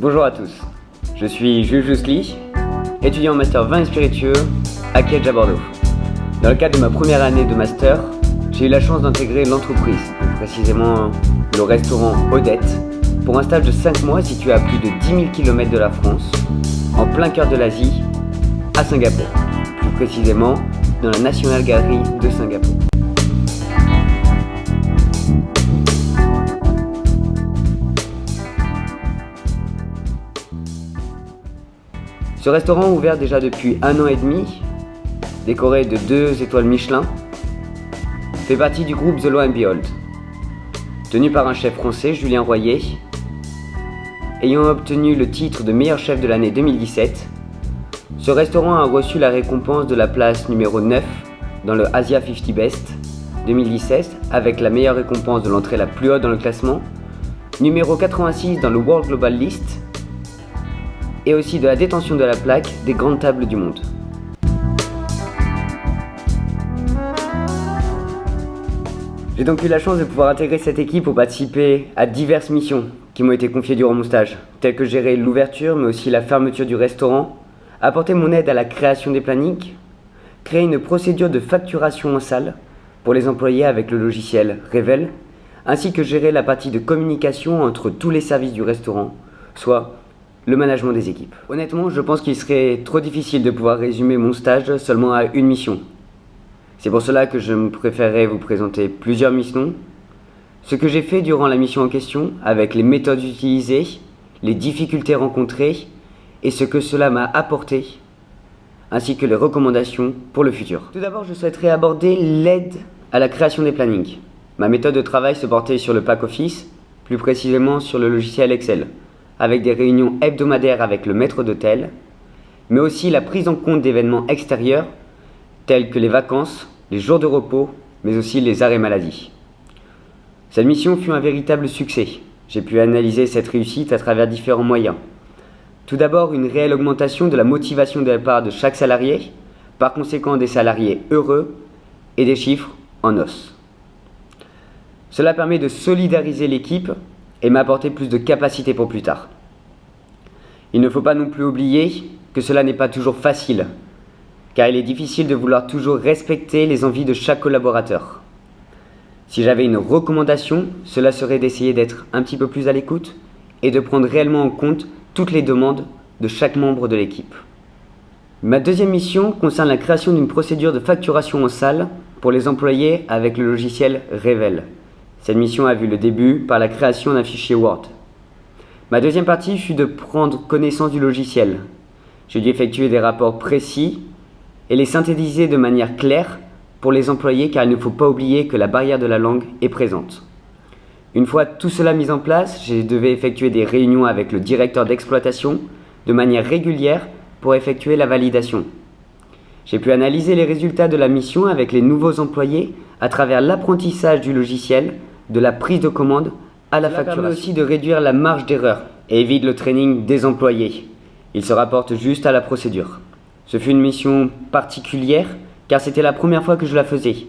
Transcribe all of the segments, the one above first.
Bonjour à tous, je suis Jules Jousli, étudiant en Master Vin et Spiritueux à Kedge à Bordeaux. Dans le cadre de ma première année de Master, j'ai eu la chance d'intégrer l'entreprise, plus précisément le restaurant Odette, pour un stage de 5 mois situé à plus de 10 000 km de la France, en plein cœur de l'Asie, à Singapour, plus précisément dans la National Gallery de Singapour. Ce restaurant, ouvert déjà depuis 1 an et demi, décoré de 2 étoiles Michelin, fait partie du groupe The Lo & Behold, tenu par un chef français, Julien Royer, ayant obtenu le titre de meilleur chef de l'année 2017. Ce restaurant a reçu la récompense de la place numéro 9 dans le Asia 50 Best 2017, avec la meilleure récompense de l'entrée la plus haute dans le classement, numéro 86 dans le World Global List, et aussi de la détention de la plaque des grandes tables du monde. J'ai donc eu la chance de pouvoir intégrer cette équipe pour participer à diverses missions qui m'ont été confiées durant mon stage, telles que gérer l'ouverture mais aussi la fermeture du restaurant, apporter mon aide à la création des plannings, créer une procédure de facturation en salle pour les employés avec le logiciel Revel, ainsi que gérer la partie de communication entre tous les services du restaurant, soit le management des équipes. Honnêtement, je pense qu'il serait trop difficile de pouvoir résumer mon stage seulement à une mission. C'est pour cela que je me préférerais vous présenter plusieurs missions, ce que j'ai fait durant la mission en question, avec les méthodes utilisées, les difficultés rencontrées et ce que cela m'a apporté, ainsi que les recommandations pour le futur. Tout d'abord, je souhaiterais aborder l'aide à la création des plannings. Ma méthode de travail se portait sur le pack office, plus précisément sur le logiciel Excel, avec des réunions hebdomadaires avec le maître d'hôtel, mais aussi la prise en compte d'événements extérieurs tels que les vacances, les jours de repos, mais aussi les arrêts maladie. Cette mission fut un véritable succès. J'ai pu analyser cette réussite à travers différents moyens. Tout d'abord, une réelle augmentation de la motivation de la part de chaque salarié, par conséquent des salariés heureux et des chiffres en os. Cela permet de solidariser l'équipe et m'apporter plus de capacité pour plus tard. Il ne faut pas non plus oublier que cela n'est pas toujours facile, car il est difficile de vouloir toujours respecter les envies de chaque collaborateur. Si j'avais une recommandation, cela serait d'essayer d'être un petit peu plus à l'écoute et de prendre réellement en compte toutes les demandes de chaque membre de l'équipe. Ma deuxième mission concerne la création d'une procédure de facturation en salle pour les employés avec le logiciel Revel. Cette mission a vu le début par la création d'un fichier Word. Ma deuxième partie fut de prendre connaissance du logiciel. J'ai dû effectuer des rapports précis et les synthétiser de manière claire pour les employés, car il ne faut pas oublier que la barrière de la langue est présente. Une fois tout cela mis en place, je devais effectuer des réunions avec le directeur d'exploitation de manière régulière pour effectuer la validation. J'ai pu analyser les résultats de la mission avec les nouveaux employés à travers l'apprentissage du logiciel, de la prise de commande à la facturation. Cela permet aussi de réduire la marge d'erreur et évite le training des employés. Il se rapporte juste à la procédure. Ce fut une mission particulière car c'était la première fois que je la faisais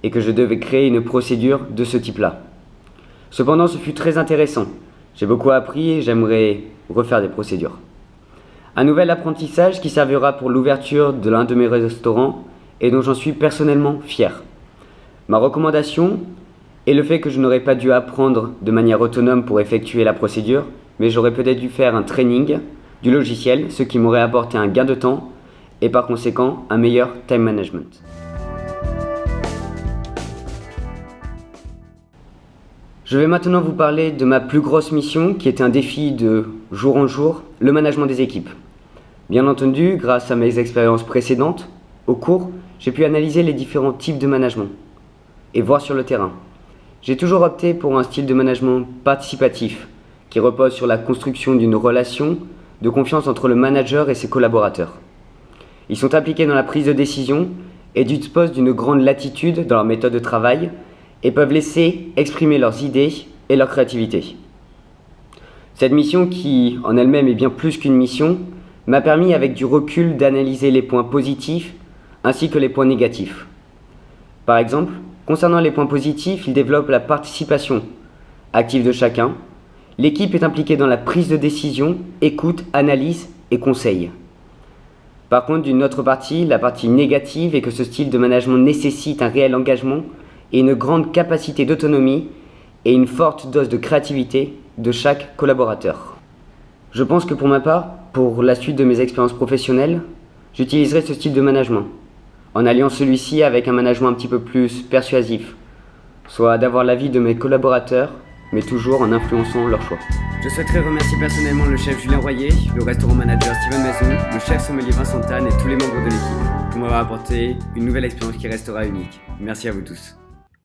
et que je devais créer une procédure de ce type-là. Cependant, ce fut très intéressant. J'ai beaucoup appris et j'aimerais refaire des procédures. Un nouvel apprentissage qui servira pour l'ouverture de l'un de mes restaurants et dont j'en suis personnellement fier. Ma recommandation est le fait que je n'aurais pas dû apprendre de manière autonome pour effectuer la procédure, mais j'aurais peut-être dû faire un training du logiciel, ce qui m'aurait apporté un gain de temps et par conséquent un meilleur time management. Je vais maintenant vous parler de ma plus grosse mission qui était un défi de jour en jour, le management des équipes. Bien entendu, grâce à mes expériences précédentes, au cours, j'ai pu analyser les différents types de management et voir sur le terrain. J'ai toujours opté pour un style de management participatif qui repose sur la construction d'une relation de confiance entre le manager et ses collaborateurs. Ils sont impliqués dans la prise de décision et disposent d'une grande latitude dans leur méthode de travail et peuvent laisser exprimer leurs idées et leur créativité. Cette mission, qui en elle-même est bien plus qu'une mission, m'a permis avec du recul d'analyser les points positifs ainsi que les points négatifs. Par exemple, concernant les points positifs, il développe la participation active de chacun L'équipe est impliquée dans la prise de décision, écoute, analyse et conseil. Par contre, d'une autre partie, la partie négative est que ce style de management nécessite un réel engagement et une grande capacité d'autonomie et une forte dose de créativité de chaque collaborateur. Je pense que pour ma part, pour la suite de mes expériences professionnelles, j'utiliserai ce style de management, en alliant celui-ci avec un management un petit peu plus persuasif, soit d'avoir l'avis de mes collaborateurs, mais toujours en influençant leurs choix. Je souhaiterais remercier personnellement le chef Julien Royer, le restaurant manager Steven Maison, le chef sommelier Vincent Tan et tous les membres de l'équipe pour m'avoir apporté une nouvelle expérience qui restera unique. Merci à vous tous.